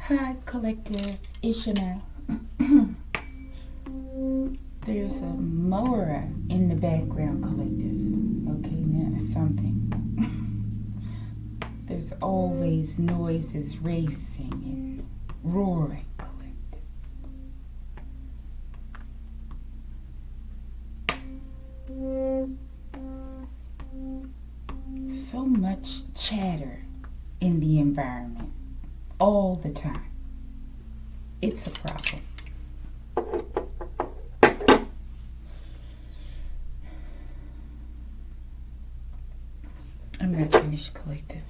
Hi, collective. It's Chanel. There's a mower in the background, collective. Okay, now something. There's always noises racing and roaring, collective. So much chatter in the environment all the time. It's a problem. I'm not finished, collective.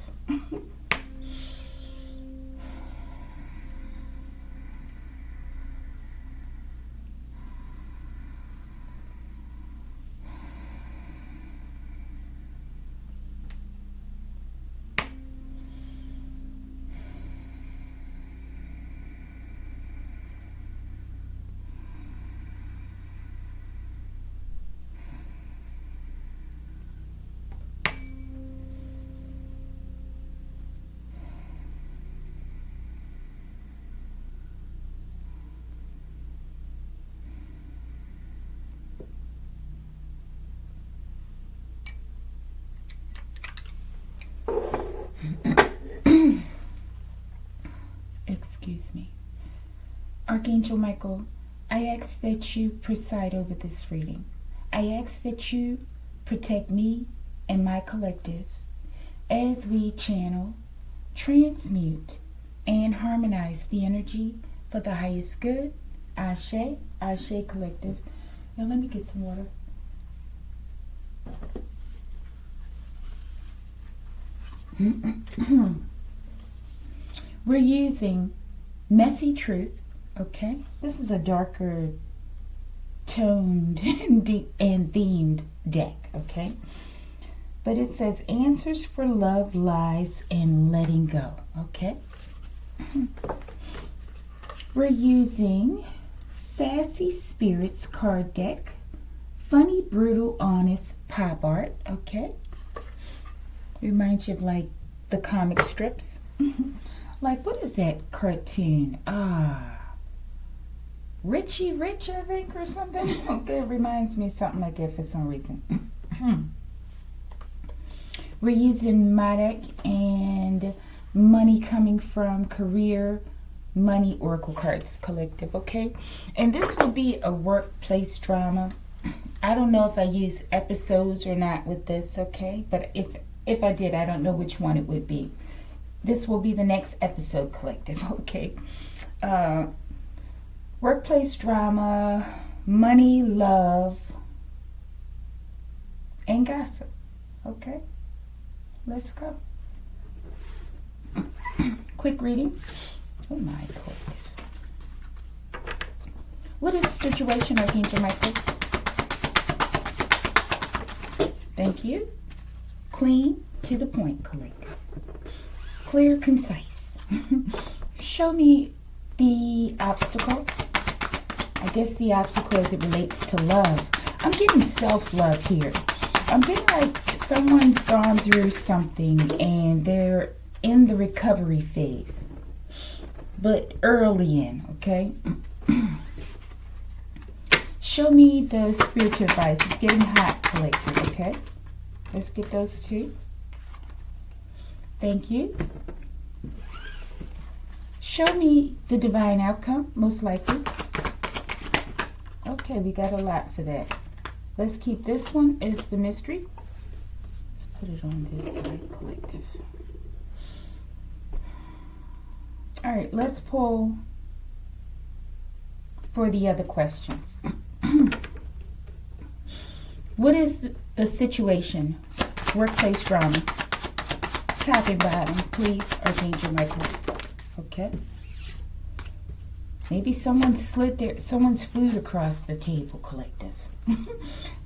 Excuse me. Archangel Michael, I ask that you preside over this reading. I ask that you protect me and my collective as we channel, transmute, and harmonize the energy for the highest good. Ashe, Ashe collective. Now let me get some water. We're using Messy Truth, okay? This is a darker toned and themed deck, okay? But it says answers for love, lies, and letting go, okay? We're using Sassy Spirits card deck, Funny, Brutal, Honest pop art, okay? Reminds you of like the comic strips. Like, what is that cartoon? Richie Rich, I think, or something. Okay, it reminds me of something like that for some reason. We're using Madak and Money Coming From Career Money Oracle Cards Collective, okay? And this will be a workplace drama. I don't know if I use episodes or not with this, okay? But if I did, I don't know which one it would be. This will be the next episode, collective, okay? Workplace drama, money, love, and gossip, okay? Let's go. Quick reading. Oh my, collective. What is the situation, Archangel Michael? Thank you. Clean, to the point, collective. Clear, concise. Show me the obstacle. I guess the obstacle as it relates to love. I'm getting self-love here. I'm getting like someone's gone through something and they're in the recovery phase. But early in, okay? Show me the spiritual advice. It's getting hot, collective, okay? Let's get those two. Thank you. Show me the divine outcome, most likely. Okay, we got a lot for that. Let's keep this one as the mystery. Let's put it on this side, collective. All right, let's pull for the other questions. What is the situation? Workplace drama. Top and bottom, please, Archangel Michael. Okay. Maybe someone slid someone's food across the table, collective.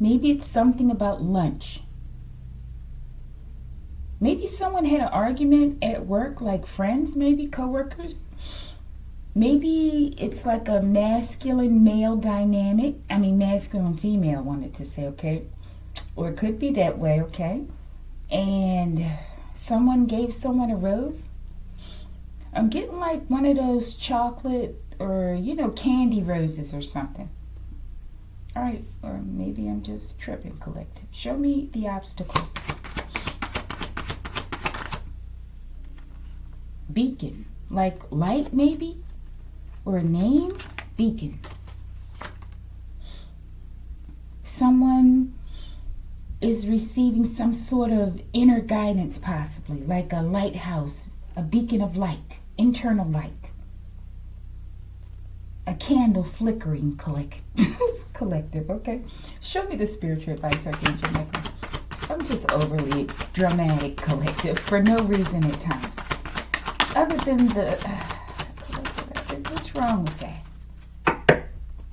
Maybe it's something about lunch. Maybe someone had an argument at work, like friends, maybe coworkers. Maybe it's like a masculine male dynamic. I mean, masculine female, I wanted to say, okay? Or it could be that way, okay? And someone gave someone a rose. I'm getting like one of those chocolate or, candy roses or something. All right, or maybe I'm just tripping, collective. Show me the obstacle. Beacon, like light maybe? Or a name? Beacon. Someone is receiving some sort of inner guidance possibly, like a lighthouse, a beacon of light, internal light. A candle flickering, collective, okay? Show me the spiritual advice, Archangel Michael. I'm just overly dramatic, collective, for no reason at times. Other than what's wrong with that?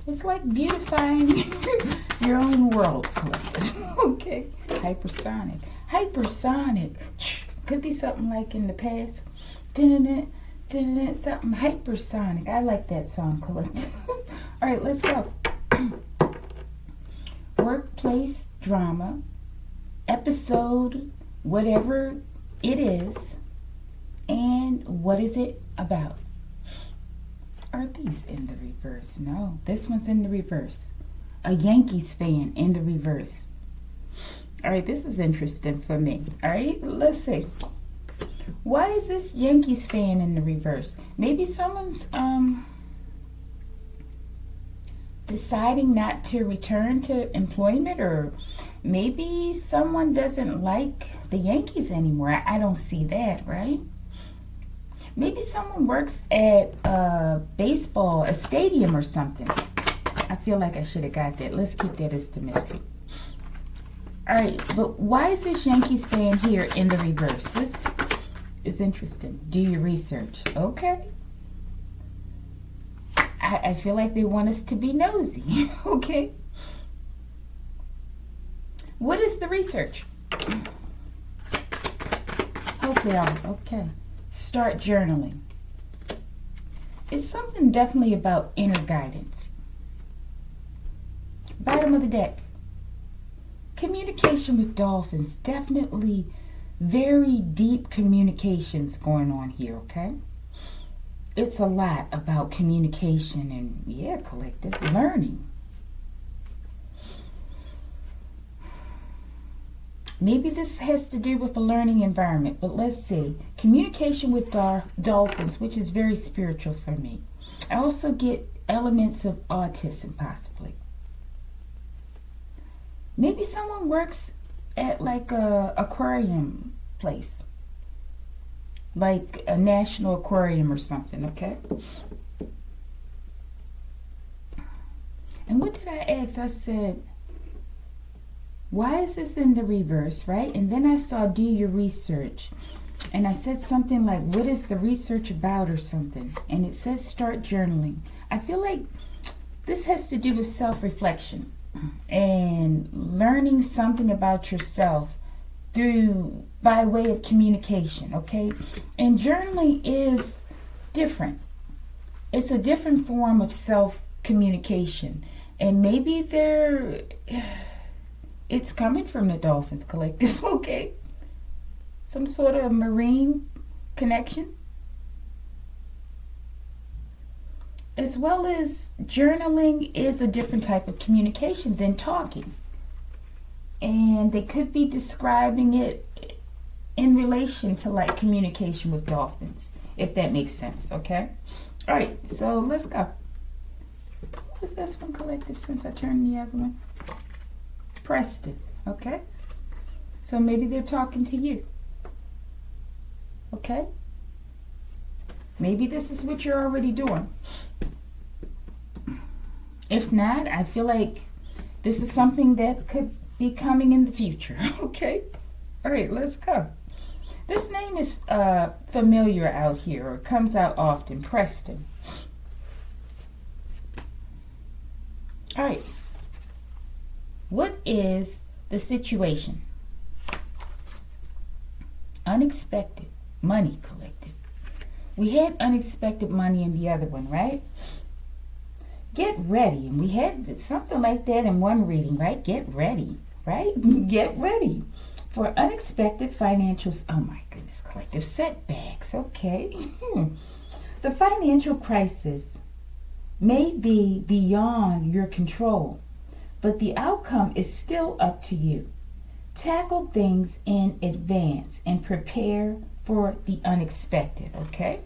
It's like beautifying your own world, collective, okay? Hypersonic. Hypersonic. Could be something like in the past. Something hypersonic. I like that song, collective. All right, let's go. Workplace drama, episode, whatever it is, and what is it about? Are these in the reverse? No, this one's in the reverse. A Yankees fan in the reverse. All right, this is interesting for me. All right, let's see. Why is this Yankees fan in the reverse? Maybe someone's deciding not to return to employment, or maybe someone doesn't like the Yankees anymore. I don't see that, right? Maybe someone works at a stadium or something. I feel like I should have got that. Let's keep that as the mystery. All right, but why is this Yankees fan here in the reverse? This is interesting. Do your research. Okay. I feel like they want us to be nosy. Okay. What is the research? Hopefully, okay. Start journaling. It's something definitely about inner guidance. Bottom of the deck. Communication with dolphins. Definitely very deep communications going on here, okay? It's a lot about communication and, collective learning. Maybe this has to do with a learning environment, but let's see. Communication with dolphins, which is very spiritual for me. I also get elements of autism, possibly. Maybe someone works at like a aquarium place, like a national aquarium or something, okay? And what did I ask? I said, why is this in the reverse, right? And then I saw do your research. And I said something like, what is the research about or something? And it says start journaling. I feel like this has to do with self-reflection and learning something about yourself by way of communication, okay? And journaling is different. It's a different form of self-communication. And maybe it's coming from the Dolphins Collective, okay? Some sort of marine connection. As well as journaling is a different type of communication than talking. And they could be describing it in relation to like communication with dolphins, if that makes sense, okay? All right, so let's go. What was this one, collective, since I turned the other one? Preston, okay? So maybe they're talking to you, okay? Maybe this is what you're already doing. If not, I feel like this is something that could be coming in the future, okay? All right, let's go. This name is familiar out here, or comes out often, Preston. All right. What is the situation? Unexpected money, collective. We had unexpected money in the other one, right? Get ready. And we had something like that in one reading, right? Get ready, right? Get ready. For unexpected financial, oh my goodness, collective setbacks, okay. The financial crisis may be beyond your control, but the outcome is still up to you. Tackle things in advance and prepare for the unexpected, okay?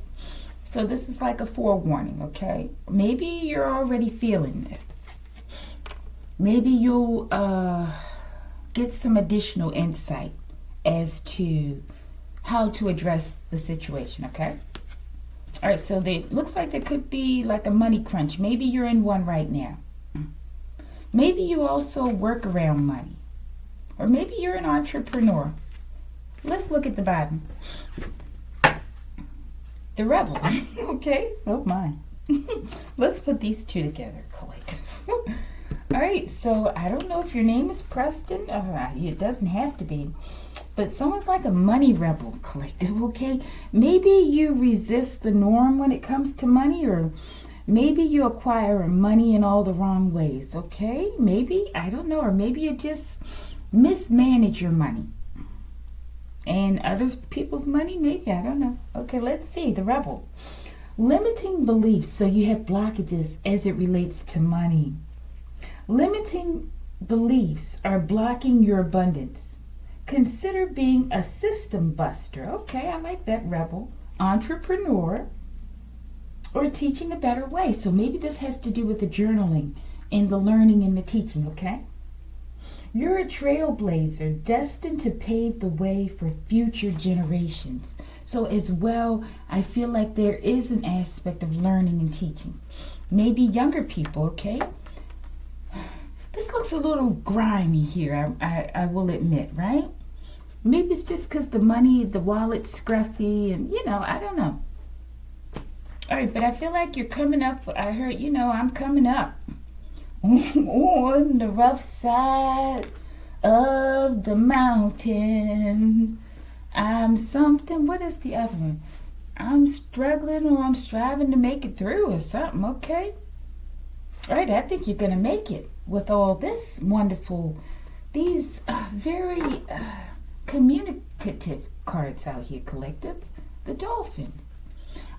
So this is like a forewarning, okay? Maybe you're already feeling this. Maybe you'll get some additional insight as to how to address the situation, okay? All right, so it looks like there could be like a money crunch. Maybe you're in one right now. Maybe you also work around money. Or maybe you're an entrepreneur. Let's look at the bottom. The rebel, okay? Oh my. Let's put these two together, collective. All right, so I don't know if your name is Preston. It doesn't have to be. But someone's like a money rebel, collective, okay? Maybe you resist the norm when it comes to money, or maybe you acquire money in all the wrong ways, okay? Maybe, I don't know, or maybe you just mismanage your money. And other people's money, maybe, I don't know. Okay, let's see, the rebel. Limiting beliefs, so you have blockages as it relates to money. Limiting beliefs are blocking your abundance. Consider being a system buster. Okay, I like that, rebel. Entrepreneur, or teaching a better way. So maybe this has to do with the journaling and the learning and the teaching, okay? You're a trailblazer destined to pave the way for future generations. So as well, I feel like there is an aspect of learning and teaching. Maybe younger people, okay? This looks a little grimy here, I will admit, right? Maybe it's just because the money, the wallet's scruffy, and, I don't know. All right, but I feel like you're coming up. I heard, I'm coming up on the rough side of the mountain. I'm something. What is the other one? I'm struggling, or I'm striving to make it through, or something, okay? All right, I think you're going to make it with all this wonderful, these very communicative cards out here, collective. The dolphins.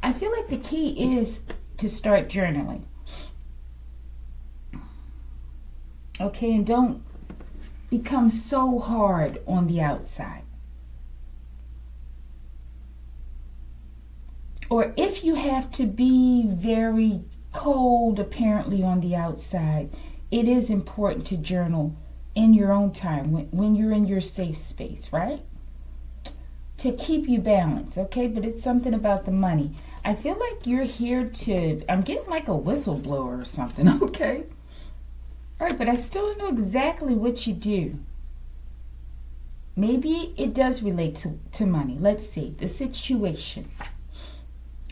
I feel like the key is to start journaling. Okay, and don't become so hard on the outside. Or if you have to be very cold, apparently, on the outside, it is important to journal in your own time when you're in your safe space, right? To keep you balanced, okay? But it's something about the money. I feel like you're here I'm getting like a whistleblower or something, okay? All right, but I still don't know exactly what you do. Maybe it does relate to money. Let's see, the situation.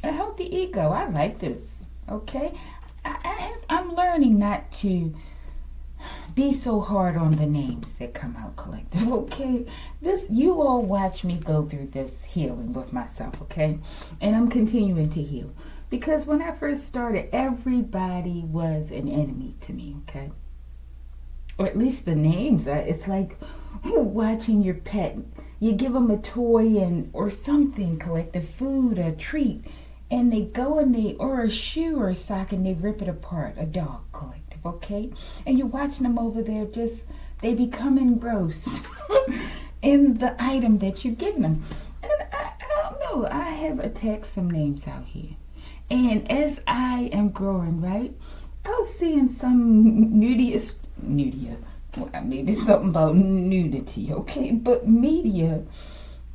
A healthy ego, I like this, okay? I'm learning not to be so hard on the names that come out, collective, okay? You all watch me go through this healing with myself, okay? And I'm continuing to heal. Because when I first started, everybody was an enemy to me, okay? Or at least the names. It's like watching your pet. You give them a toy or something, collective, food, a treat, and they go or a shoe or a sock, and they rip it apart. A dog, collective, okay? And you're watching them over there, they become engrossed in the item that you've given them. And I don't know, I have attacked some names out here. And as I am growing, right, I was seeing some nudity, well, maybe something about nudity, okay? But media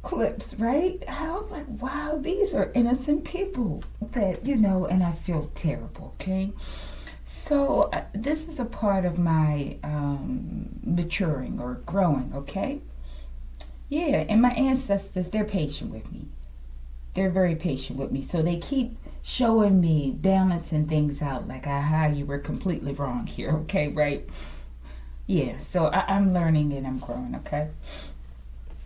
clips, right? How I'm like, wow, these are innocent people that, and I feel terrible, okay? So this is a part of my maturing or growing, okay? Yeah, and my ancestors, they're patient with me. They're very patient with me. So they keep showing me, balancing things out, like, aha, you were completely wrong here, okay, right? Yeah, so I'm learning and I'm growing, okay?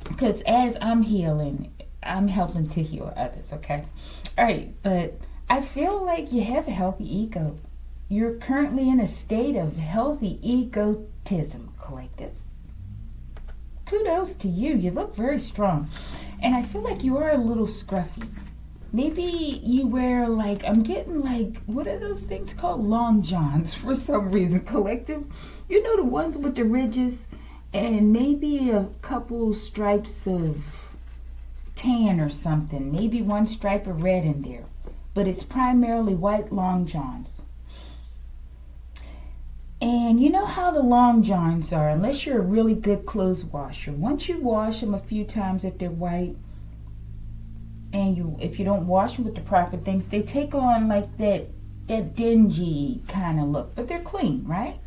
Because as I'm healing, I'm helping to heal others, okay? All right, but I feel like you have a healthy ego. You're currently in a state of healthy egotism, collective. kudos to you. You look very strong. And I feel like you are a little scruffy. Maybe you wear like, I'm getting like, what are those things called? Long johns for some reason, collective. You know, the ones with the ridges and maybe a couple stripes of tan or something. Maybe one stripe of red in there. But it's primarily white long johns. And you know how the long johns are, unless you're a really good clothes washer. Once you wash them a few times if they're white, and if you don't wash them with the proper things, they take on like that dingy kind of look. But they're clean, right?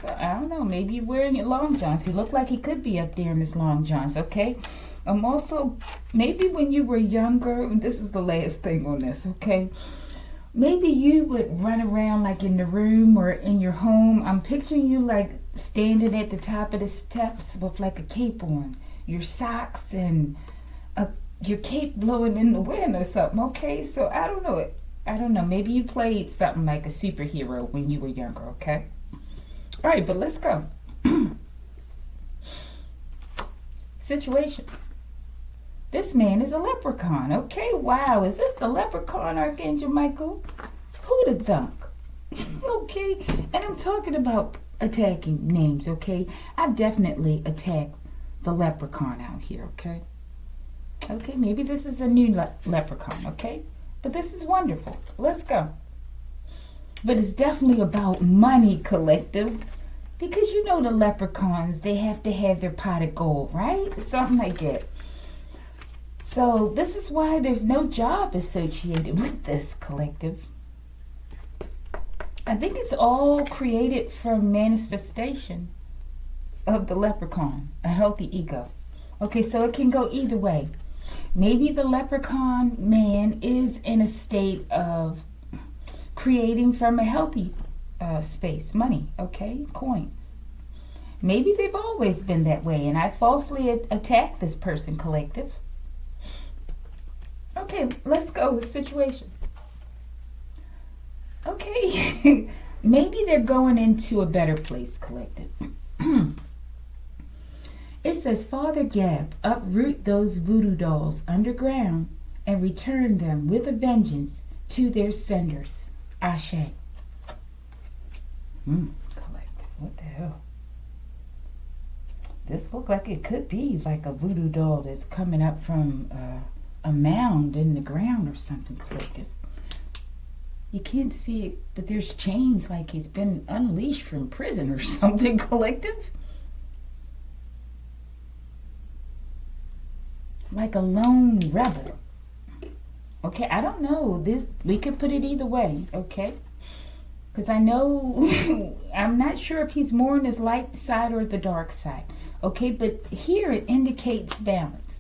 So I don't know, maybe you're wearing your long johns. He looked like he could be up there in his long johns, okay? Also, maybe when you were younger, this is the last thing on this, okay? Maybe you would run around like in the room or in your home. I'm picturing you like standing at the top of the steps with like a cape on, your socks and your cape blowing in the wind or something, okay? So I don't know. Maybe you played something like a superhero when you were younger, okay? All right, but let's go. Situation. This man is a leprechaun. Okay, wow. Is this the leprechaun, Archangel Michael? Who'd have thunk? Okay, and I'm talking about attacking names, okay? I definitely attack the leprechaun out here, okay? Okay, maybe this is a new leprechaun, okay? But this is wonderful. Let's go. But it's definitely about money, collective. Because you know the leprechauns, they have to have their pot of gold, right? Something like that. So this is why there's no job associated with this, collective. I think it's all created from manifestation of the leprechaun, a healthy ego. Okay, so it can go either way. Maybe the leprechaun man is in a state of creating from a healthy space, money, okay, coins. Maybe they've always been that way and I falsely attacked this person, collective. Okay, let's go with situation. Okay, maybe they're going into a better place, collective. It says, Father Gab, uproot those voodoo dolls underground and return them with a vengeance to their senders. Ashe. Collective, what the hell? This looks like it could be like a voodoo doll that's coming up from a mound in the ground or something, collective. You can't see it, but there's chains like he's been unleashed from prison or something, collective. Like a lone rebel. Okay, I don't know. This we could put it either way, okay? Because I know, I'm not sure if he's more on his light side or the dark side. Okay, but here it indicates balance.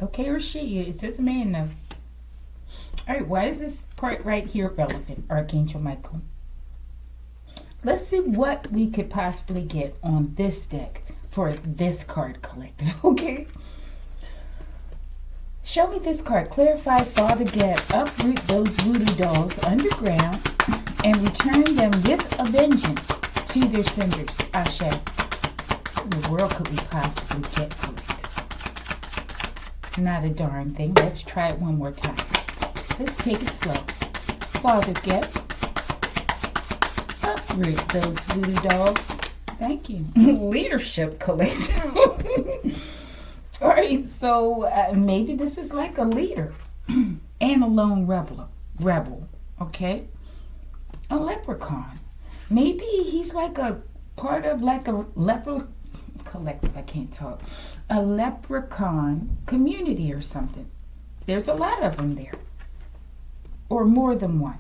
Okay, or she, it says a man though. All right, why is this part right here relevant, Archangel Michael? Let's see what we could possibly get on this deck for this card, collective, okay? Show me this card. Clarify, Father Gab, uproot those voodoo dolls underground and return them with a vengeance to their senders. Ashe. What in the world could we possibly get, collective? Not a darn thing. Let's try it one more time. Let's take it slow. Father Gab, uproot those voodoo dolls. Thank you. Leadership, collective. All right, so maybe this is like a leader and a lone rebel, okay? A leprechaun. Maybe he's like a part of like a collective, I can't talk. A leprechaun community or something. There's a lot of them there. Or more than one.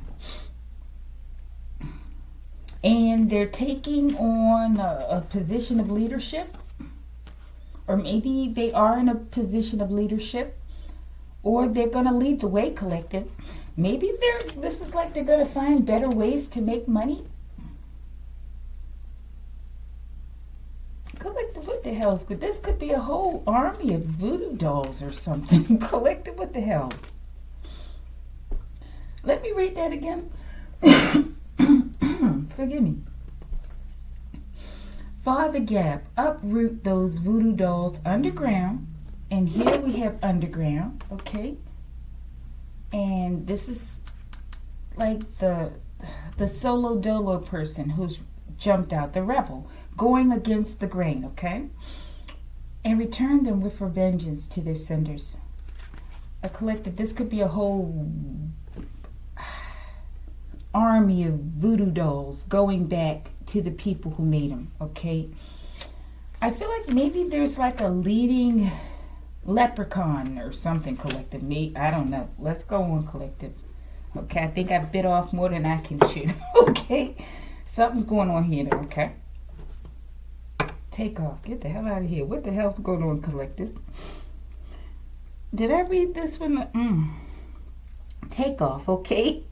And they're taking on a position of leadership. Or maybe they are in a position of leadership. Or they're going to lead the way, collective. Maybe this is like they're going to find better ways to make money. Collective, what the hell is good? This could be a whole army of voodoo dolls or something. Collective, what the hell? Let me read that again. Forgive me. Father Gap, uproot those voodoo dolls underground. And here we have underground, okay? And this is like the solo dolo person who's jumped out, the rebel, going against the grain, okay? And return them with vengeance to their senders. A collective, this could be a whole army of voodoo dolls going back to the people who made them, okay? I feel like maybe there's like a leading leprechaun or something, collective. I don't know. Let's go on, collective. Okay, I think I bit off more than I can chew. Okay, something's going on here, though, okay? Take off. Get the hell out of here. What the hell's going on, collective? Did I read this one? Take off, okay?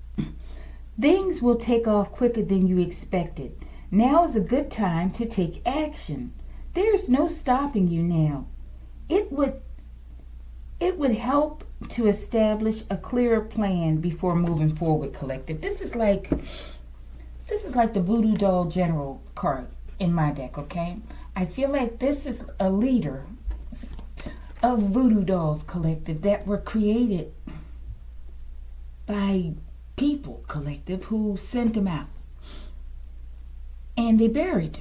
Things will take off quicker than you expected. Now is a good time to take action. There's no stopping you now. It would help to establish a clearer plan before moving forward, collective. This is like the Voodoo Doll General card in my deck, okay? I feel like this is a leader of Voodoo Dolls, collective, that were created by people, collective, who sent them out. And they buried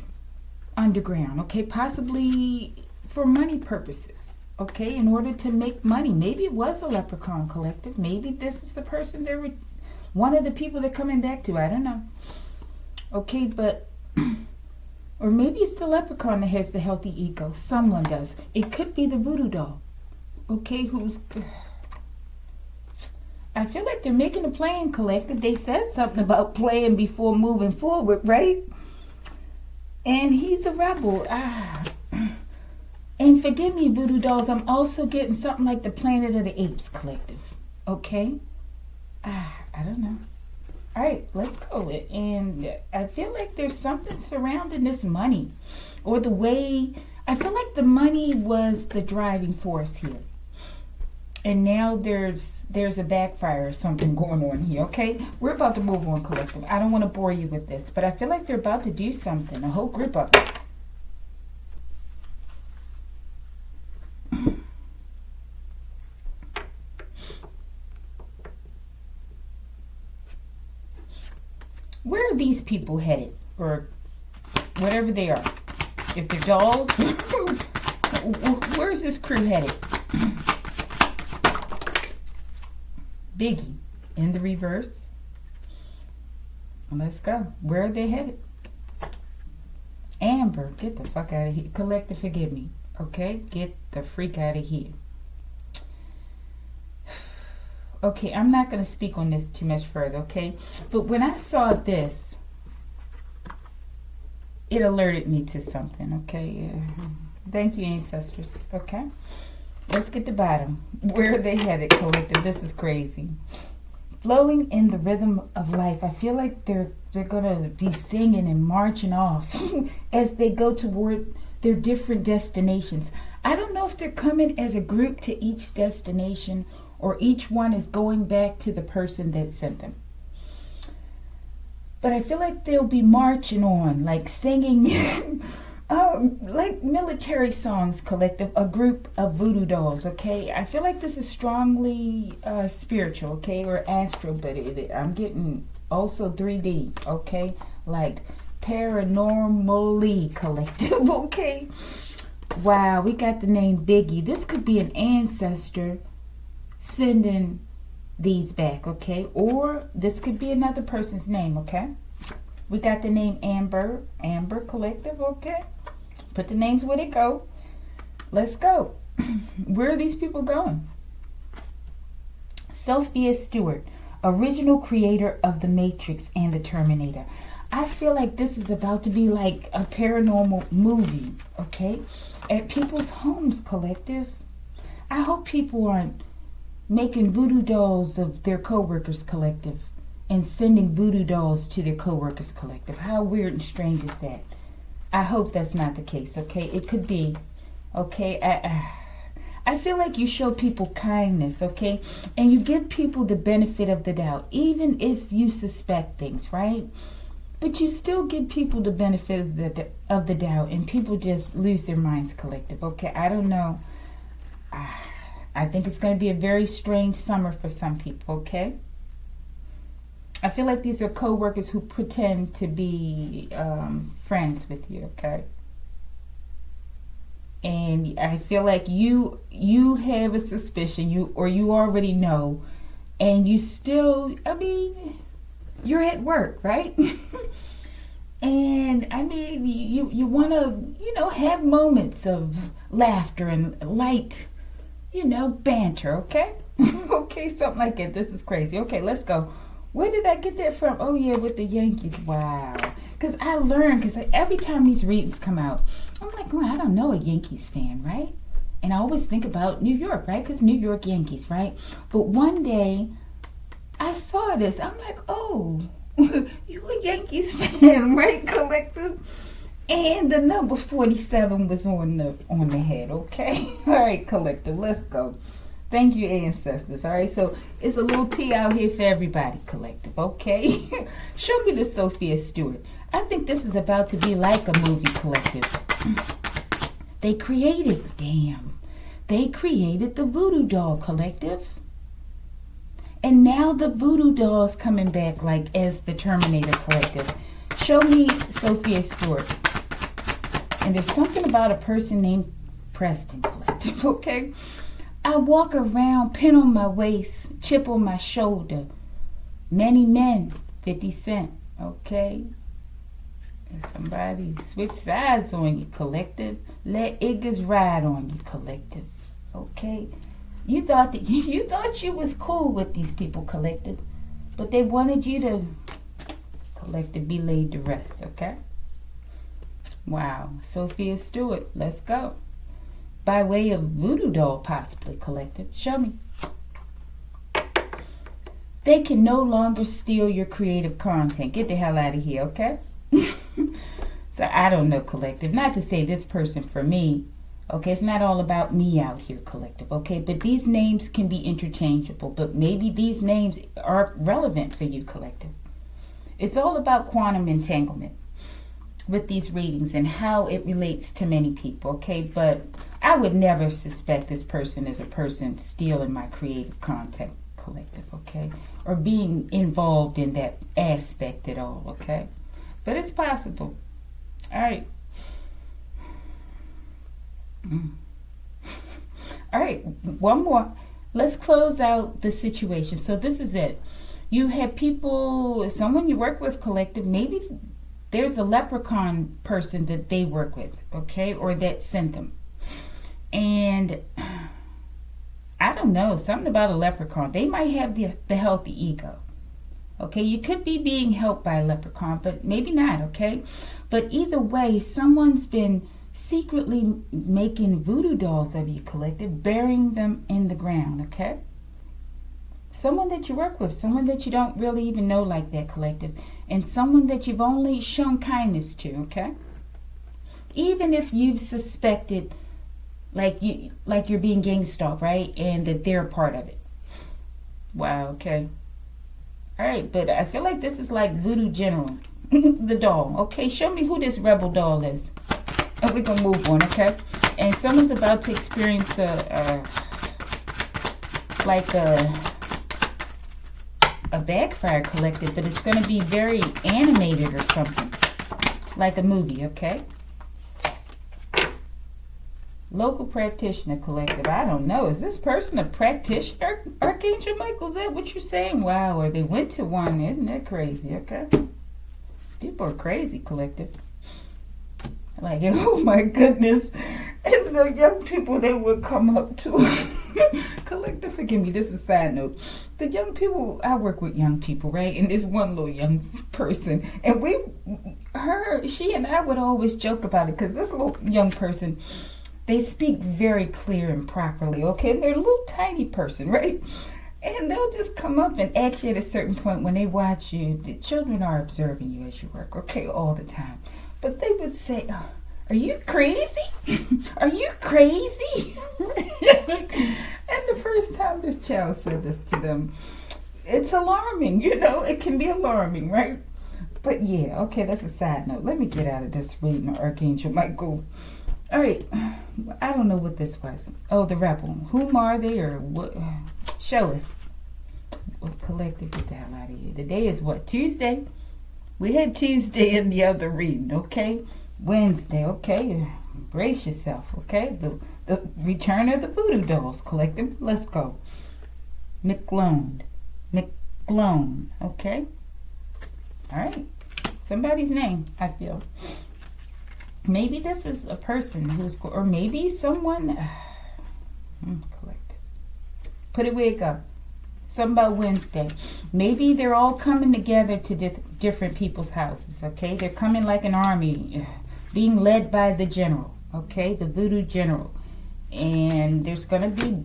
underground, okay? Possibly for money purposes, okay? In order to make money. Maybe it was a leprechaun, collective. Maybe this is the person they're one of the people they're coming back to. I don't know. Okay, but or maybe it's the leprechaun that has the healthy ego. Someone does. It could be the voodoo doll. Okay, I feel like they're making a plan, collective. They said something about playing before moving forward, right? And he's a rebel. And forgive me, voodoo dolls, I'm also getting something like the Planet of the Apes, collective. Okay? I don't know. All right, let's go. And I feel like there's something surrounding this money, or the way, I feel like the money was the driving force here. And now there's a backfire or something going on here, okay? We're about to move on, collective. I don't want to bore you with this, but I feel like they're about to do something, a whole group of it. Where are these people headed? Or whatever they are. If they're dolls, where's this crew headed? Biggie in the reverse. Let's go. Where are they headed? Amber, get the fuck out of here. Collective, forgive me. Okay? Get the freak out of here. Okay, I'm not going to speak on this too much further, okay? But when I saw this, it alerted me to something, okay? Thank you, ancestors, okay? Let's get to bottom. Where are they headed, collective? This is crazy. Flowing in the rhythm of life. I feel like they're going to be singing and marching off as they go toward their different destinations. I don't know if they're coming as a group to each destination, or each one is going back to the person that sent them. But I feel like they'll be marching on, like singing like military songs, collective, a group of voodoo dolls, okay? I feel like this is strongly spiritual, okay, or astral, but I'm getting also 3D, okay? Like paranormally, collective, okay? Wow, we got the name Biggie. This could be an ancestor sending these back, okay? Or this could be another person's name, okay? We got the name Amber collective, okay? Put the names where they go. Let's go. Where are these people going? Sophia Stewart, original creator of The Matrix and The Terminator. I feel like this is about to be like a paranormal movie, okay? At people's homes, collective. I hope people aren't making voodoo dolls of their co-workers, collective, and sending voodoo dolls to their co-workers, collective. How weird and strange is that? I hope that's not the case, okay? It could be, okay? I feel like you show people kindness, okay? And you give people the benefit of the doubt, even if you suspect things, right? but you still give people the benefit of the doubt, and people just lose their minds, collective. Okay, I don't know. I think it's going to be a very strange summer for some people, okay? I feel like these are co-workers who pretend to be friends with you, okay? And I feel like you have a suspicion, you already know, and you still, I mean, you're at work, right? And I mean, you want to, have moments of laughter and light, banter, okay? Okay, something like that. This is crazy. Okay, let's go. Where did I get that from? Oh, yeah, with the Yankees. Wow. Because I learned, because every time these readings come out, I'm like, well, I don't know a Yankees fan, right? And I always think about New York, right? Because New York Yankees, right? But one day, I saw this. I'm like, oh, you a Yankees fan, right, collective? And the number 47 was on the head, okay? All right, collective, let's go. Thank you, ancestors. All right, so it's a little tea out here for everybody, collective, okay? Show me the Sophia Stewart. I think this is about to be like a movie, collective. They created the Voodoo doll, collective. And now the Voodoo doll's coming back like as the Terminator, collective. Show me Sophia Stewart. And there's something about a person named Preston, collective, okay? I walk around, pin on my waist, chip on my shoulder. Many men, 50 Cent, okay? And somebody switch sides on you, collective. Let Iggas ride on you, collective, okay? You thought you was cool with these people, collective, but they wanted you to, collective, be laid to rest, okay? Wow, Sophia Stewart, let's go. By way of Voodoo doll, possibly, collective. Show me. They can no longer steal your creative content. Get the hell out of here, okay? So I don't know, collective. Not to say this person for me, okay? It's not all about me out here, collective, okay? But these names can be interchangeable. But maybe these names are relevant for you, collective. It's all about quantum entanglement with these readings and how it relates to many people, okay? But I would never suspect this person as a person stealing my creative content, collective, okay? Or being involved in that aspect at all, okay? But it's possible. All right. All right, one more. Let's close out the situation. So this is it. You have people, someone you work with, collective, maybe there's a leprechaun person that they work with, okay, or that sent them. And I don't know, something about a leprechaun. They might have the healthy ego, okay? You could be being helped by a leprechaun, but maybe not, okay? But either way, someone's been secretly making voodoo dolls of you, collective, burying them in the ground, okay? Someone that you work with, someone that you don't really even know like that, collective, and someone that you've only shown kindness to, okay? Even if you've suspected like you're being gang stalked, right? And that they're a part of it. Wow, okay. All right, but I feel like this is like Voodoo General, the doll, okay? Show me who this rebel doll is. And we're going to move on, okay? And someone's about to experience a backfire, collective, but it's going to be very animated or something, like a movie, okay? Local practitioner, collective. I don't know. Is this person a practitioner? Archangel Michael, is that what you're saying? Wow, or they went to one. Isn't that crazy, okay? People are crazy, collective. Like, oh my goodness. And the young people, they would come up to collective, forgive me, this is a side note. The young people, I work with young people, right? And there's one little young person. And she and I would always joke about it because this little young person, they speak very clear and properly, okay? And they're a little tiny person, right? And they'll just come up and ask you at a certain point when they watch you. The children are observing you as you work, okay, all the time. But they would say, oh, are you crazy? Are you crazy? And the first time this child said this to them, it's alarming, it can be alarming, right? But yeah, okay, that's a side note. Let me get out of this reading Archangel Michael. All right, I don't know what this was. Oh, the rebel. Whom are they or what? Show us. Well, collective, get the hell out of here. Today is what? Tuesday? We had Tuesday in the other reading, okay? Wednesday, okay? Brace yourself, okay? The return of the voodoo dolls, collective. Let's go. McGlone, okay? All right. Somebody's name, I feel. Maybe this is a person who's, or maybe someone, collective. Put it where it go. Something about Wednesday. Maybe they're all coming together to different people's houses, okay? They're coming like an army, being led by the general, okay? The voodoo general. And there's going to be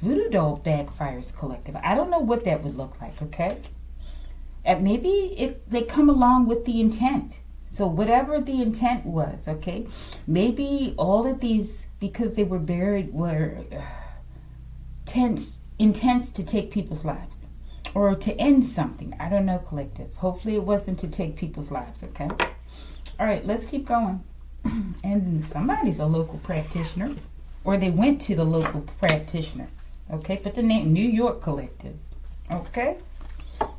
voodoo doll backfires, collective. I don't know what that would look like, okay? And maybe they come along with the intent. So whatever the intent was, okay? Maybe all of these, because they were buried, were intense to take people's lives or to end something. I don't know, collective. Hopefully it wasn't to take people's lives, okay? All right, let's keep going. And somebody's a local practitioner, or they went to the local practitioner, okay? Put the name New York collective, okay?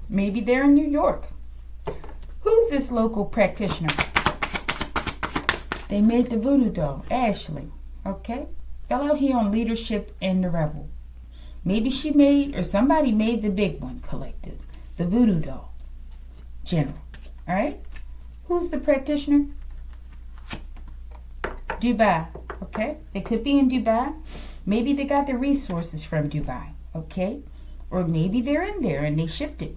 Maybe they're in New York. Who's this local practitioner? They made the voodoo doll, Ashley, okay? Fell out here on leadership and the rebel. Maybe she made, or somebody made the big one, collective. The voodoo doll, general, all right? Who's the practitioner? Dubai, okay? They could be in Dubai. Maybe they got the resources from Dubai, okay? Or maybe they're in there and they shipped it.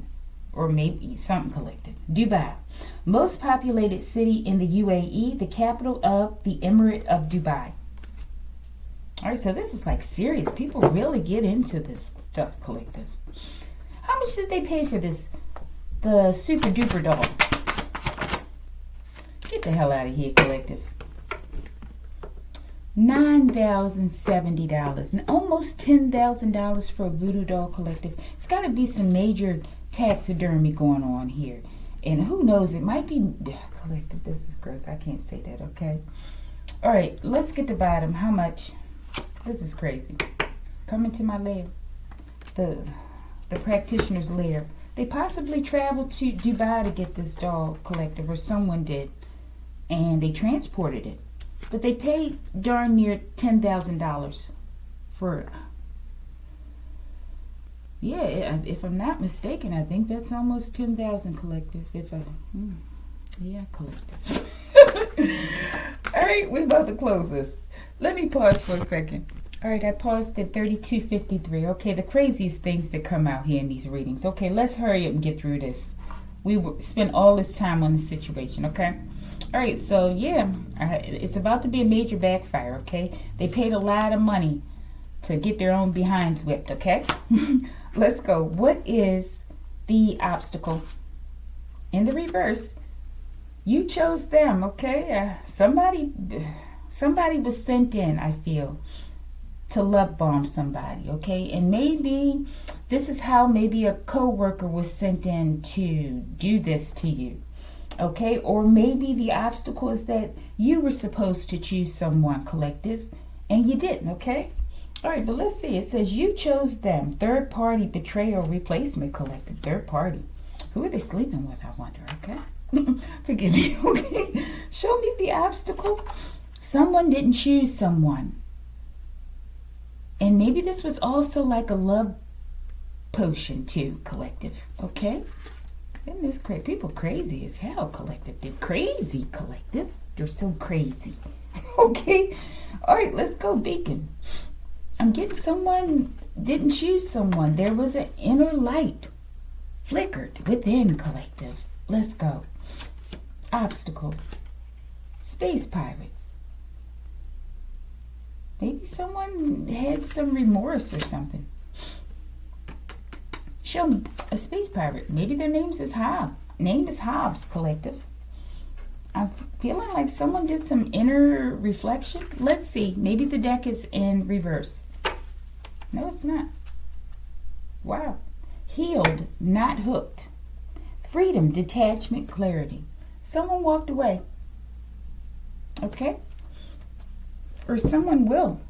Or maybe something collective. Dubai, most populated city in the UAE, the capital of the Emirate of Dubai. All right, so this is like serious. People really get into this stuff, collective. How much did they pay for this? The super duper doll. Get the hell out of here, collective. $9,070, almost $10,000 for a voodoo doll, collective. It's got to be some major taxidermy going on here, and who knows, it might be collective. This is gross. I can't say that, okay? All right, let's get to bottom. How much? This is crazy. Coming to my lair, the practitioner's lair. They possibly traveled to Dubai to get this doll, collective, or someone did, and they transported it, but they paid darn near $10,000 for it. Yeah, if I'm not mistaken, I think that's almost 10,000, collective. Yeah, collective. All right, we're about to close this. Let me pause for a second. All right, I paused at 32:53. Okay, the craziest things that come out here in these readings. Okay, let's hurry up and get through this. We spent all this time on the situation, okay? All right, so yeah, it's about to be a major backfire, okay? They paid a lot of money to get their own behinds whipped, okay? Let's go. What is the obstacle? In the reverse, you chose them, okay? Somebody was sent in, I feel, to love bomb somebody, okay? And maybe this is how maybe a co-worker was sent in to do this to you, okay? Or maybe the obstacle is that you were supposed to choose someone, collective, and you didn't, okay? All right, but let's see. It says you chose them. Third party betrayal replacement, collective. Third party. Who are they sleeping with, I wonder, okay? Forgive me, okay? Show me the obstacle. Someone didn't choose someone. And maybe this was also like a love potion too, collective, okay? Isn't this crazy? People crazy as hell, collective. They're crazy, collective. They're so crazy. Okay? All right, let's go, Beacon. I'm getting someone didn't choose someone. There was an inner light flickered within, collective. Let's go. Obstacle. Space pirates. Maybe someone had some remorse or something. Show me a space pirate. Maybe their name is Hobbs, collective. I'm feeling like someone did some inner reflection. Let's see. Maybe the deck is in reverse. No, it's not. Wow. Healed, not hooked. freedom, detachment, clarity. Someone walked away. Okay? Or someone will.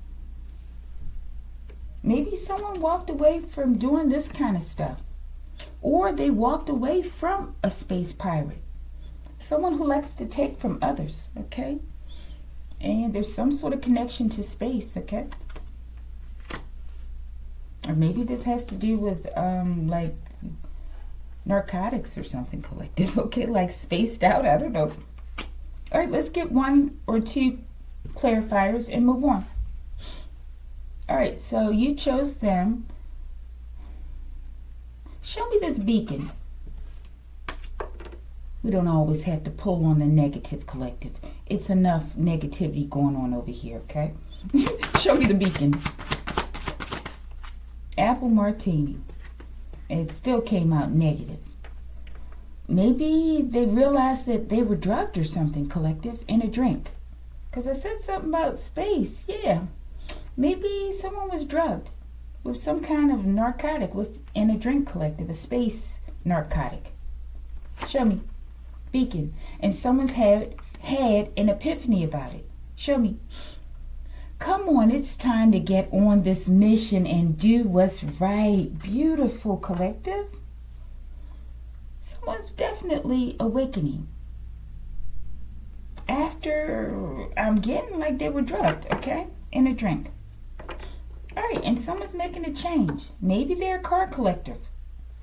Maybe someone walked away from doing this kind of stuff. Or they walked away from a space pirate. Someone who likes to take from others, okay? And there's some sort of connection to space, okay? Or maybe this has to do with like narcotics or something, collective, okay? Like spaced out, I don't know. All right, let's get one or two clarifiers and move on. All right, so you chose them. Show me this beacon. We don't always have to pull on the negative, collective. It's enough negativity going on over here, okay? Show me the beacon. Apple martini. It still came out negative. Maybe they realized that they were drugged or something, collective, in a drink. Because I said something about space, yeah. Maybe someone was drugged with some kind of narcotic in a drink, collective, a space narcotic. Show me. Beacon. And someone's had an epiphany about it. Show me. Come on, it's time to get on this mission and do what's right. Beautiful, collective. Someone's definitely awakening. After I'm getting like they were drugged, okay? In a drink. All right, and someone's making a change. Maybe they're a car collector,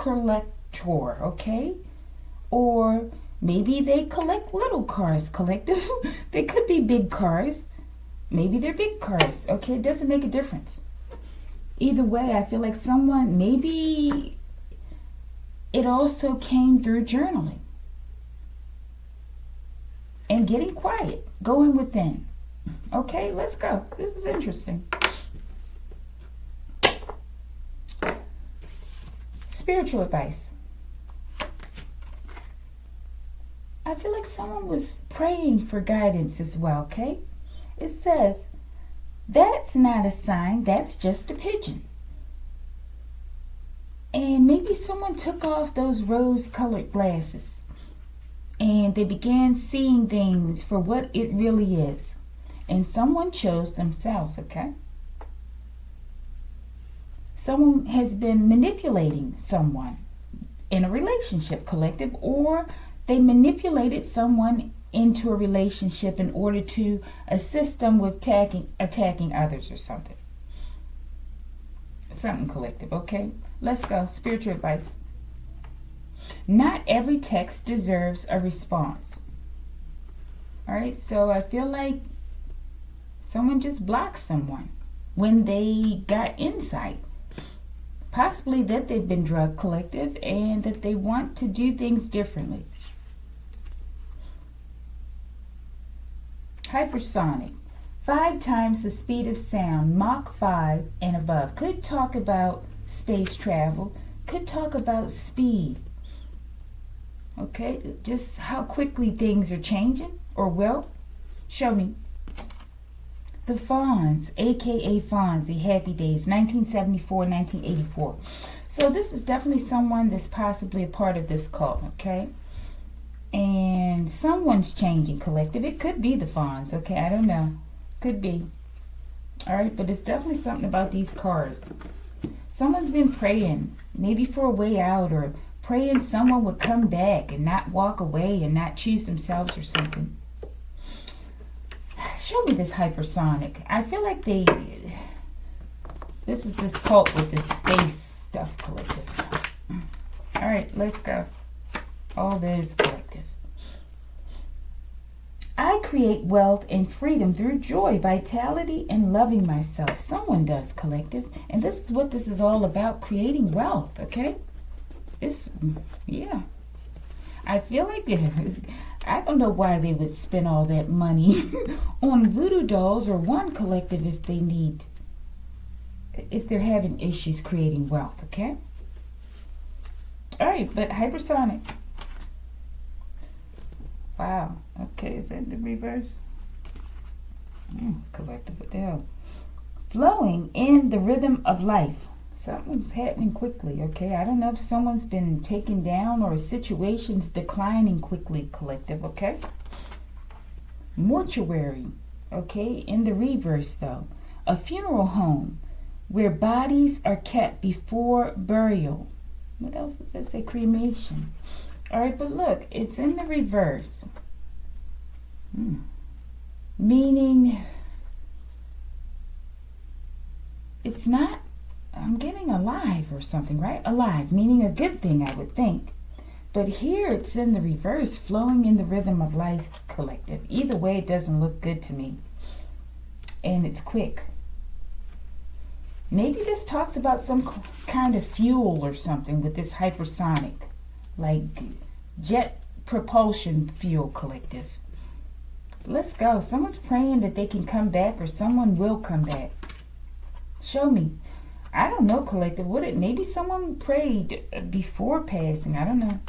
okay? Or maybe they collect little cars, collective. They could be big cars. Maybe they're big cars, okay? It doesn't make a difference. Either way, I feel like someone, maybe it also came through journaling. And getting quiet, going within. Okay, let's go. This is interesting. Spiritual advice. I feel like someone was praying for guidance as well, okay? It says, that's not a sign, that's just a pigeon. And maybe someone took off those rose-colored glasses and they began seeing things for what it really is. And someone chose themselves, okay? Someone has been manipulating someone in a relationship, collective, or they manipulated someone into a relationship in order to assist them with attacking others or something. Something, collective, okay? Let's go. Spiritual advice. Not every text deserves a response. All right, so I feel like someone just blocked someone when they got insight. Possibly that they've been drugged, collective, and that they want to do things differently. Hypersonic. 5 times the speed of sound, Mach 5 and above. Could talk about space travel. Could talk about speed. Okay, just how quickly things are changing or will. Show me. The Fonz, aka Fonzie, Happy Days, 1974, 1984. So this is definitely someone that's possibly a part of this cult, okay? And someone's changing, collective. It could be the Fonz, okay? I don't know. Could be. All right, but it's definitely something about these cars. Someone's been praying, maybe for a way out, or praying someone would come back and not walk away and not choose themselves or something. Show me this hypersonic. I feel like this is this cult with this space stuff, collective. All right, let's go. All those, collective. I create wealth and freedom through joy, vitality, and loving myself. Someone does, collective. And this is what this is all about, creating wealth, okay? Yeah. I feel like I don't know why they would spend all that money on voodoo dolls or one, collective, if they're having issues creating wealth, okay? All right, but hypersonic. Wow. Okay, is that the reverse? Collective, what the hell? Flowing in the rhythm of life. Something's happening quickly, okay? I don't know if someone's been taken down or a situation's declining quickly, collective, okay? Mortuary, okay? In the reverse, though. A funeral home where bodies are kept before burial. What else does that say? Cremation. All right, but look, it's in the reverse. Meaning, it's not, I'm getting alive or something, right? Alive, meaning a good thing, I would think. But here it's in the reverse, flowing in the rhythm of life, collective. Either way, it doesn't look good to me. And it's quick. Maybe this talks about some kind of fuel or something with this hypersonic, like jet propulsion fuel, collective. Let's go. Someone's praying that they can come back, or someone will come back. Show me. I don't know, collective. Would it? Maybe someone prayed before passing. I don't know.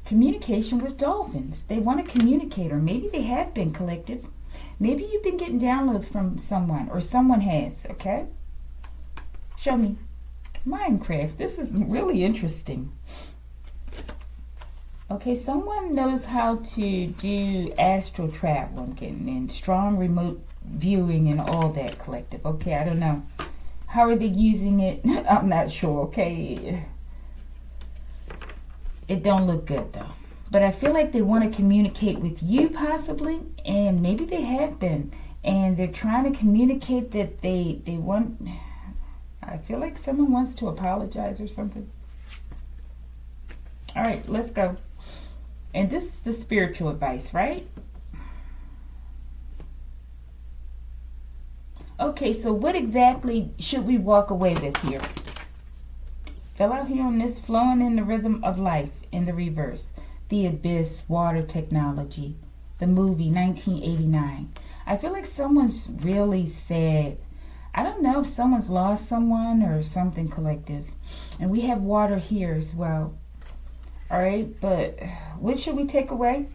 Communication with dolphins. They want to communicate, or maybe they have been, collective. Maybe you've been getting downloads from someone, or someone has, okay? Show me. Minecraft. This is really interesting. Okay, someone knows how to do astral travel, I'm getting in. Strong remote viewing and all that, collective. Okay, I don't know. How are they using it? I'm not sure, okay? It don't look good, though. But I feel like they want to communicate with you, possibly. And maybe they have been. And they're trying to communicate that they want... I feel like someone wants to apologize or something. All right, let's go. And this is the spiritual advice, right? Okay, so what exactly should we walk away with here? Fill out here on this, flowing in the rhythm of life in the reverse. The abyss, water technology, the movie 1989. I feel like someone's really sad. I don't know if someone's lost someone or something, collective. And we have water here as well. All right, but what should we take away?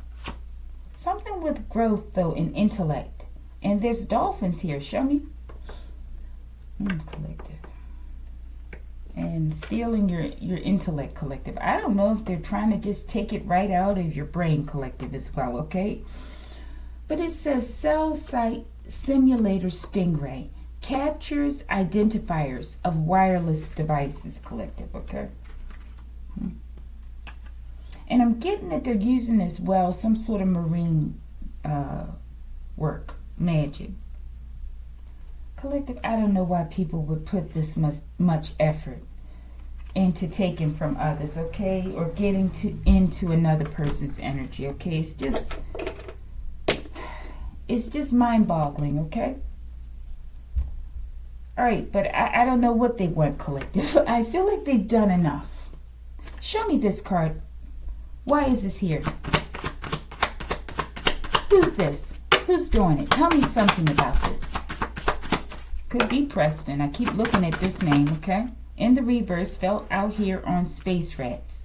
Something with growth, though, in intellect. And there's dolphins here. Show me. Collective. And stealing your intellect, collective. I don't know if they're trying to just take it right out of your brain, collective, as well, okay? But it says cell site simulator stingray captures identifiers of wireless devices, collective, okay? And I'm getting that they're using as well some sort of marine work, magic. Collective, I don't know why people would put this much effort into taking from others, okay? Or getting into another person's energy, okay? It's just mind-boggling, okay? All right, but I don't know what they want, collective. I feel like they've done enough. Show me this card. Why is this here? Who's this? Who's doing it? Tell me something about this. Could be Preston. I keep looking at this name, okay? In the reverse, fell out here on space rats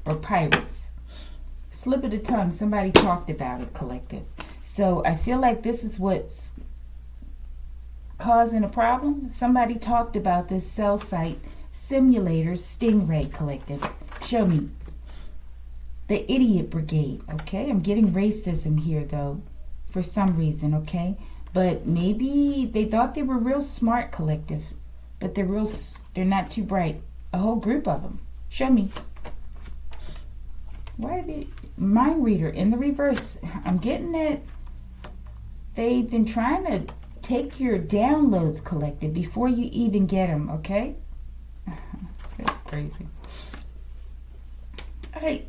or pirates. Slip of the tongue. Somebody talked about it, collective. So I feel like this is what's causing a problem. Somebody talked about this cell site simulator stingray, collective. Show me. The idiot brigade, okay? I'm getting racism here, though, for some reason, okay? But maybe they thought they were real smart, collective. But they're not too bright. A whole group of them. Show me. Why are they... Mind reader in the reverse. I'm getting that they've been trying to take your downloads, collective, before you even get them, okay? That's crazy. All right.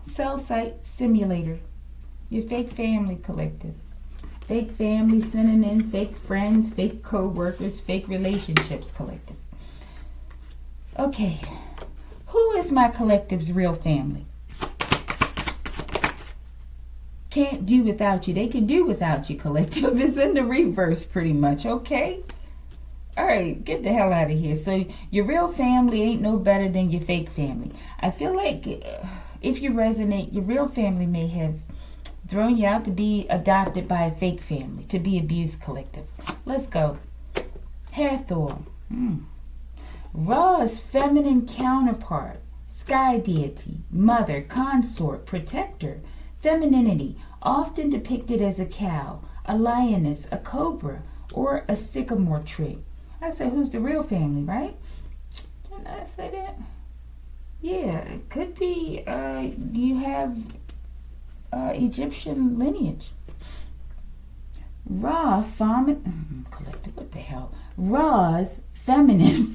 Cell site simulator. Your fake family, collective. Fake family sending in fake friends, fake co-workers, fake relationships, collective. Okay. Who is my collective's real family? Can't do without you. They can do without you, collective. It's in the reverse pretty much, okay? All right, get the hell out of here. So your real family ain't no better than your fake family. I feel like if you resonate, your real family may have thrown you out to be adopted by a fake family, to be abused, collective. Let's go. Hathor. Ra's feminine counterpart, sky deity, mother, consort, protector, femininity, often depicted as a cow, a lioness, a cobra, or a sycamore tree. I say, who's the real family, right? Can I say that? Yeah, it could be you have Egyptian lineage. Collective, what the hell? Ra's feminine,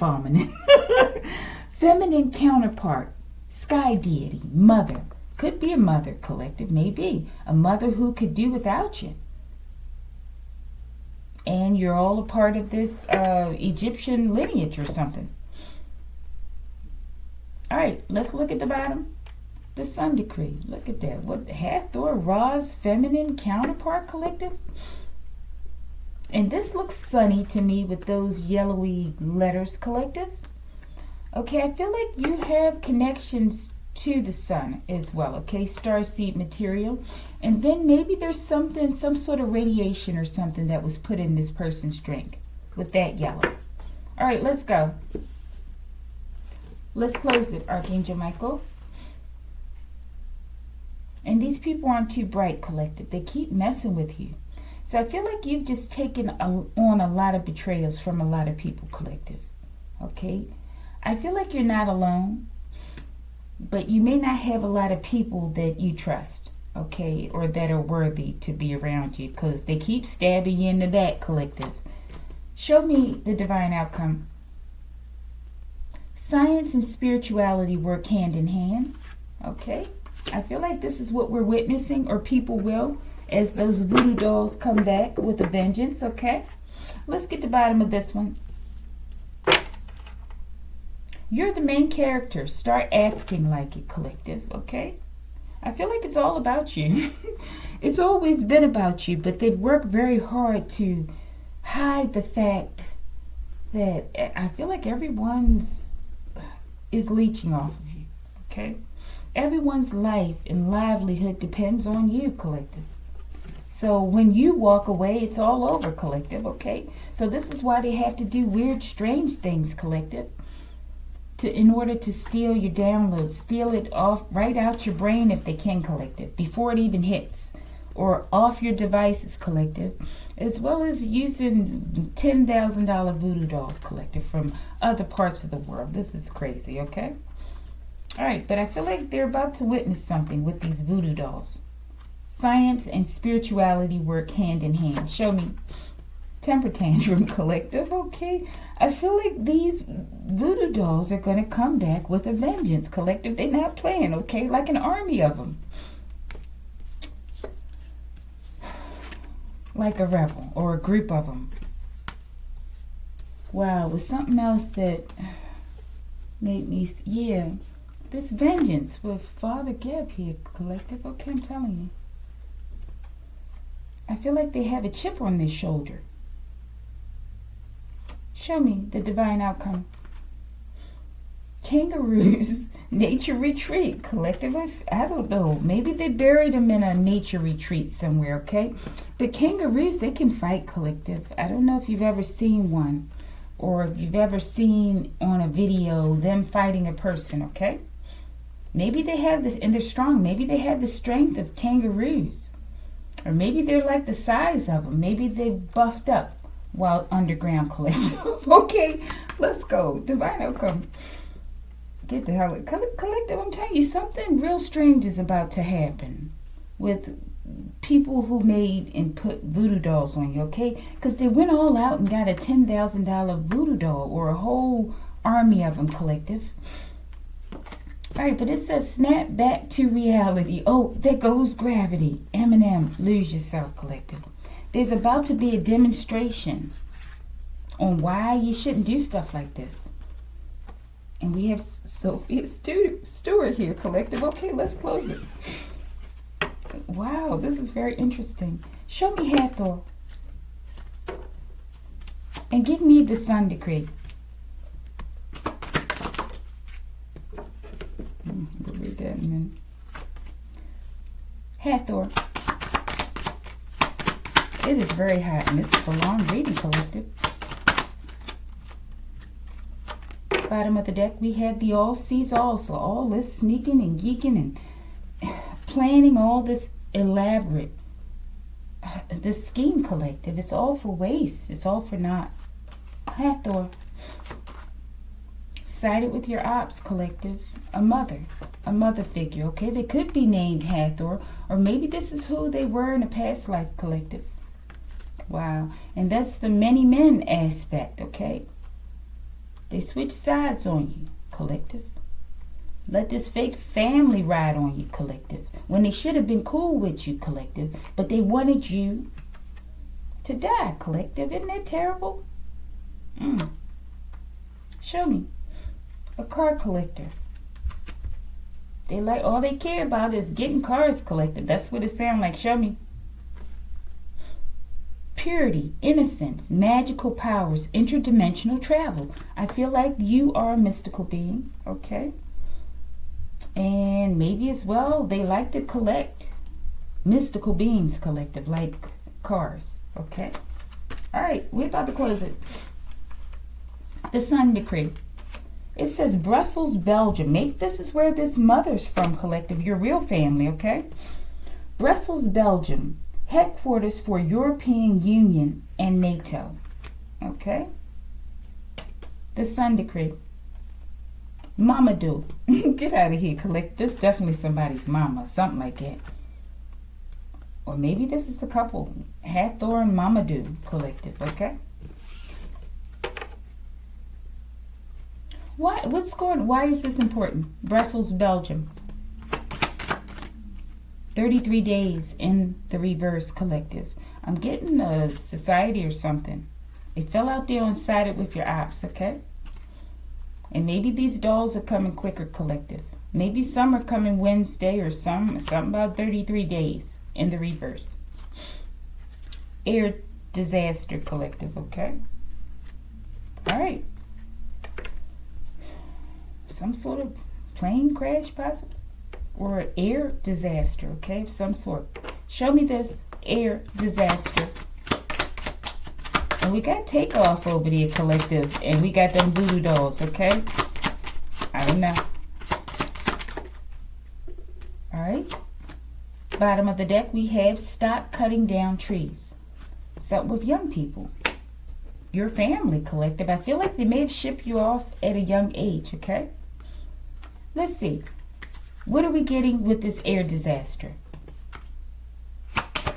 feminine counterpart, sky deity, mother. Could be a mother, collective, maybe. A mother who could do without you. And you're all a part of this Egyptian lineage or something. All right, let's look at the bottom. The Sun Decree. Look at that. What Hathor, Ra's feminine counterpart, collective? And this looks sunny to me with those yellowy letters, collective. Okay, I feel like you have connections to the sun as well, okay? Starseed material. And then maybe there's something, some sort of radiation or something that was put in this person's drink with that yellow. All right, let's go. Let's close it, Archangel Michael. And these people aren't too bright, collective. They keep messing with you. So I feel like you've just taken on a lot of betrayals from a lot of people, collective. Okay? I feel like you're not alone, but you may not have a lot of people that you trust, okay, or that are worthy to be around you, because they keep stabbing you in the back, collective. Show me the divine outcome. Science and spirituality work hand in hand, okay? I feel like this is what we're witnessing, or people will, as those voodoo dolls come back with a vengeance, okay? Let's get to the bottom of this one. You're the main character. Start acting like it, collective, okay? I feel like it's all about you. It's always been about you, but they've worked very hard to hide the fact that I feel like everyone's is leeching off of you, okay? Everyone's life and livelihood depends on you, collective. So when you walk away, it's all over, collective, okay? So this is why they have to do weird, strange things, collective, in order to steal your downloads, steal it off right out your brain if they can, collective, before it even hits, or off your devices, collective, as well as using $10,000 voodoo dolls, collective, from other parts of the world. This is crazy, okay? All right, but I feel like they're about to witness something with these voodoo dolls. Science and spirituality work hand in hand. Show me. Temper tantrum, collective, okay? I feel like these voodoo dolls are going to come back with a vengeance, collective. They're not playing, okay? Like an army of them. Like a rebel or a group of them. Wow, it was something else that made me, yeah. This vengeance with Father Geb here, collective. Okay, I'm telling you. I feel like they have a chip on their shoulder. Show me the divine outcome. Kangaroos, nature retreat, collective. I don't know. Maybe they buried them in a nature retreat somewhere, okay? But kangaroos, they can fight, collective. I don't know if you've ever seen one, or if you've ever seen on a video them fighting a person, okay? Maybe they have this, and they're strong. Maybe they have the strength of kangaroos. Or maybe they're like the size of them. Maybe they buffed up while underground, collective. Okay, let's go. Divine outcome. Get the hell out. Collective, I'm telling you, something real strange is about to happen with people who made and put voodoo dolls on you, okay? Because they went all out and got a $10,000 voodoo doll, or a whole army of them, collective. All right, but it says snap back to reality. Oh, there goes gravity. Eminem, lose yourself, collective. There's about to be a demonstration on why you shouldn't do stuff like this. And we have Sophia Stewart here, collective. Okay, let's close it. Wow, this is very interesting. Show me Hathor. And give me the Sun Decree. We'll read that in a minute. Hathor. It is very hot, and this is a long reading, collective. Bottom of the deck, we have the all sees all. So all this sneaking and geeking and planning all this elaborate, this scheme, collective. It's all for waste. It's all for naught. Hathor. Sided with your ops, collective. A mother figure, okay? They could be named Hathor, or maybe this is who they were in a past life, collective. Wow. And that's the many men aspect, okay? They switch sides on you, collective. Let this fake family ride on you, collective, when they should have been cool with you, collective, but they wanted you to die, collective. Isn't that terrible? Show me. A car collector. They like, all they care about is getting cars, collective. That's what it sounds like. Show me. Purity, innocence, magical powers, interdimensional travel. I feel like you are a mystical being, okay? And maybe as well, they like to collect mystical beings, collective, like cars, okay? All right, we're about to close it. The Sun Decree. It says Brussels, Belgium. Maybe this is where this mother's from, collective, your real family, okay? Brussels, Belgium, headquarters for European Union and NATO, okay? The Sun Decree. Mamadou. Get out of here, collective. This is definitely somebody's mama, something like that. Or maybe this is the couple, Hathor and Mamadou, collective, okay? Why is this important? Brussels, Belgium. 33 days in the reverse, collective. I'm getting a society or something. It fell out there and sided with your ops, okay? And maybe these dolls are coming quicker, collective. Maybe some are coming Wednesday or something about 33 days in the reverse. Air disaster, collective, okay? All right. Some sort of plane crash, possibly, or air disaster, okay, of some sort. Show me this air disaster. And we got Takeoff over there, collective, and we got them voodoo dolls, okay? I don't know. All right. Bottom of the deck, we have Stop Cutting Down Trees. Something with young people. Your family, collective. I feel like they may have shipped you off at a young age, okay? Let's see. What are we getting with this air disaster?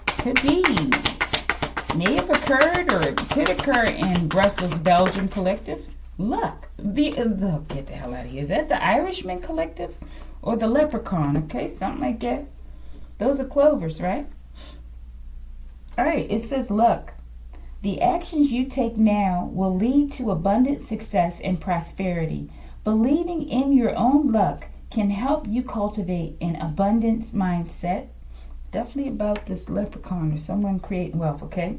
Could be, may have occurred, or it could occur in Brussels, Belgium, collective. Luck. Get the hell out of here. Is that the Irishman, collective? Or the leprechaun, okay? Something like that. Those are clovers, right? All right, it says luck. The actions you take now will lead to abundant success and prosperity. Believing in your own luck can help you cultivate an abundance mindset. Definitely about this leprechaun or someone creating wealth, okay?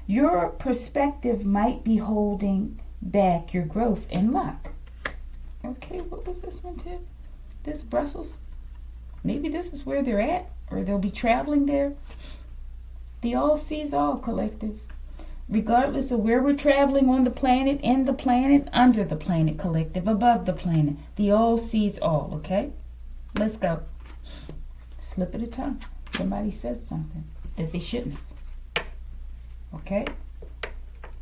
Your perspective might be holding back your growth and luck. Okay, what was this one too? This Brussels? Maybe this is where they're at, or they'll be traveling there. The all sees all, collective. Regardless of where we're traveling on the planet, in the planet, under the planet, collective, above the planet. The all sees all, okay? Let's go. Slip of the tongue. Somebody says something that they shouldn't have. Okay?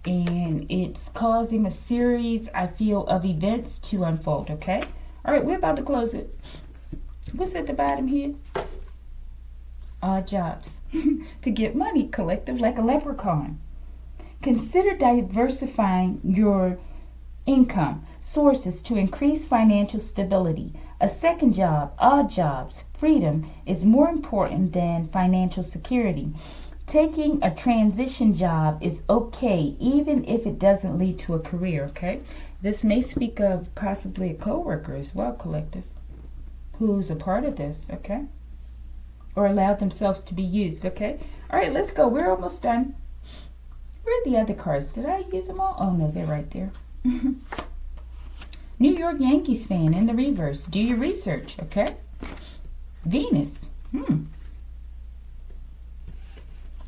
And it's causing a series, I feel, of events to unfold, okay? All right, we're about to close it. What's at the bottom here? Odd jobs. To get money, collective, like a leprechaun. Consider diversifying your income sources to increase financial stability. A second job, odd jobs, freedom is more important than financial security. Taking a transition job is okay, even if it doesn't lead to a career, okay? This may speak of possibly a coworker as well, collective, who's a part of this, okay? Or allowed themselves to be used, okay? All right, let's go. We're almost done. Where are the other cards? Did I use them all? Oh, no, they're right there. New York Yankees fan in the reverse. Do your research, okay? Venus.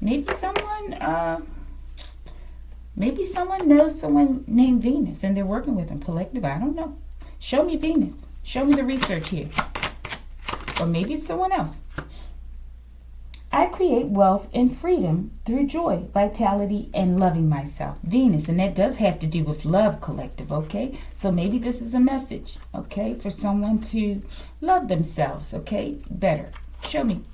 Maybe Maybe someone knows someone named Venus and they're working with them. Collective, I don't know. Show me Venus. Show me the research here. Or maybe it's someone else. I create wealth and freedom through joy, vitality, and loving myself. Venus, and that does have to do with love, collective, okay? So maybe this is a message, okay, for someone to love themselves, okay, better. Show me.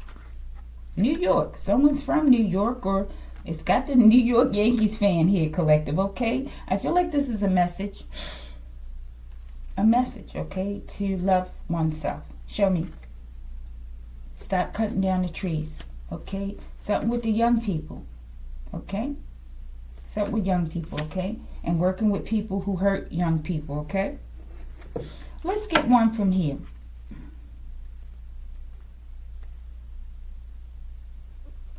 New York. Someone's from New York, or it's got the New York Yankees fan here, collective, okay? I feel like this is a message. A message, okay, to love oneself. Show me. Stop cutting down the trees. Okay, something with the young people, okay? Something with young people, okay? And working with people who hurt young people, okay? Let's get one from here.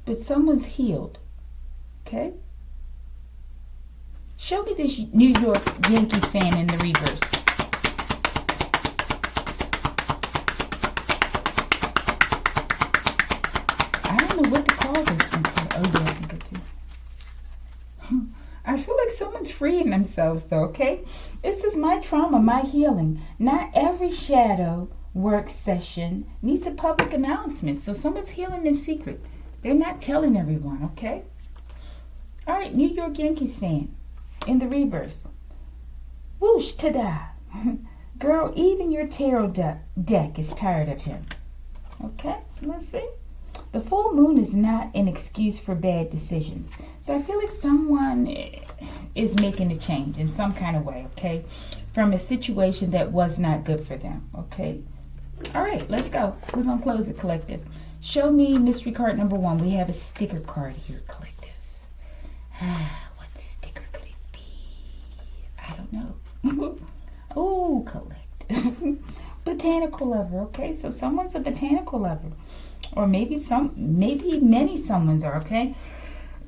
But someone's healed, okay? Show me this New York Yankees fan in the reverse. What to call this one? Oh yeah, I think I do. I feel like someone's freeing themselves though, okay? This is my trauma, my healing. Not every shadow work session needs a public announcement. So someone's healing in secret. They're not telling everyone, okay? All right, New York Yankees fan in the reverse. Whoosh, ta-da. Girl, even your tarot deck is tired of him. Okay, let's see. The full moon is not an excuse for bad decisions. So I feel like someone is making a change in some kind of way, okay? From a situation that was not good for them, okay? All right, let's go. We're going to close it, collective. Show me mystery card number 1. We have a sticker card here, collective. What sticker could it be? I don't know. Oh, collective. Botanical lover, okay? So someone's a botanical lover. Or maybe many someone's are, okay?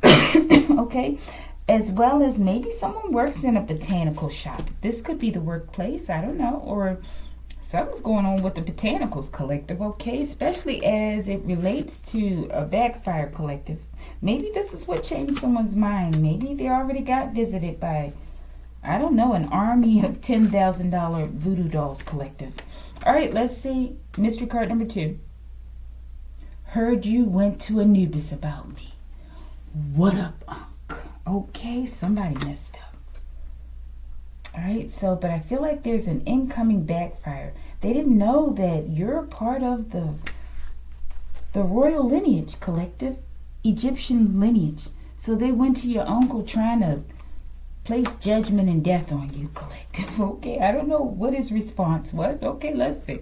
Okay? As well as maybe someone works in a botanical shop. This could be the workplace, I don't know. Or something's going on with the botanicals, collective, okay? Especially as it relates to a backfire, collective. Maybe this is what changed someone's mind. Maybe they already got visited by, I don't know, an army of $10,000 voodoo dolls, collective. All right, let's see. Mystery card number 2. Heard you went to Anubis about me. What up, Unc? Okay, somebody messed up. All right, so, but I feel like there's an incoming backfire. They didn't know that you're a part of the royal lineage, collective, Egyptian lineage. So they went to your uncle trying to place judgment and death on you, collective. Okay, I don't know what his response was. Okay, let's see.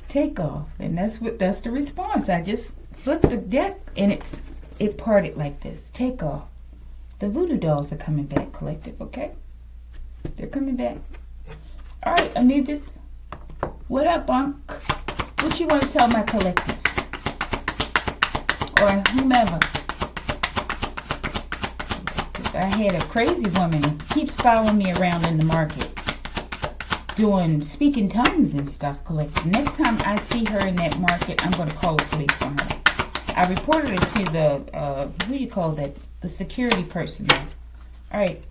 Take off, and that's the response. I just flipped the deck and it parted like this. Take off. The voodoo dolls are coming back, collective, okay? They're coming back. All right, Anubis. What up, Unc? What you want to tell my collective? Or whomever. I had a crazy woman who keeps following me around in the market, doing speaking tongues and stuff, collective. Next time I see her in that market, I'm going to call the police on her. I reported her to the, who do you call that? The security person. All right.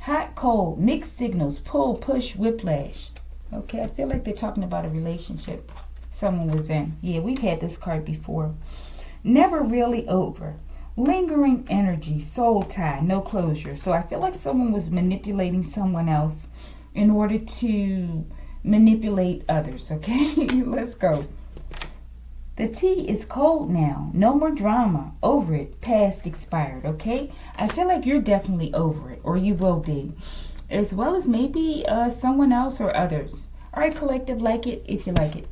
Hot, cold, mixed signals, pull, push, whiplash. Okay, I feel like they're talking about a relationship someone was in. Yeah, we've had this card before. Never really over. Lingering energy, soul tie, no closure. So I feel like someone was manipulating someone else in order to manipulate others, okay? Let's go. The tea is cold now. No more drama. Over it. Past, expired, okay? I feel like you're definitely over it, or you will be. As well as maybe someone else or others. All right, collective, like it if you like it.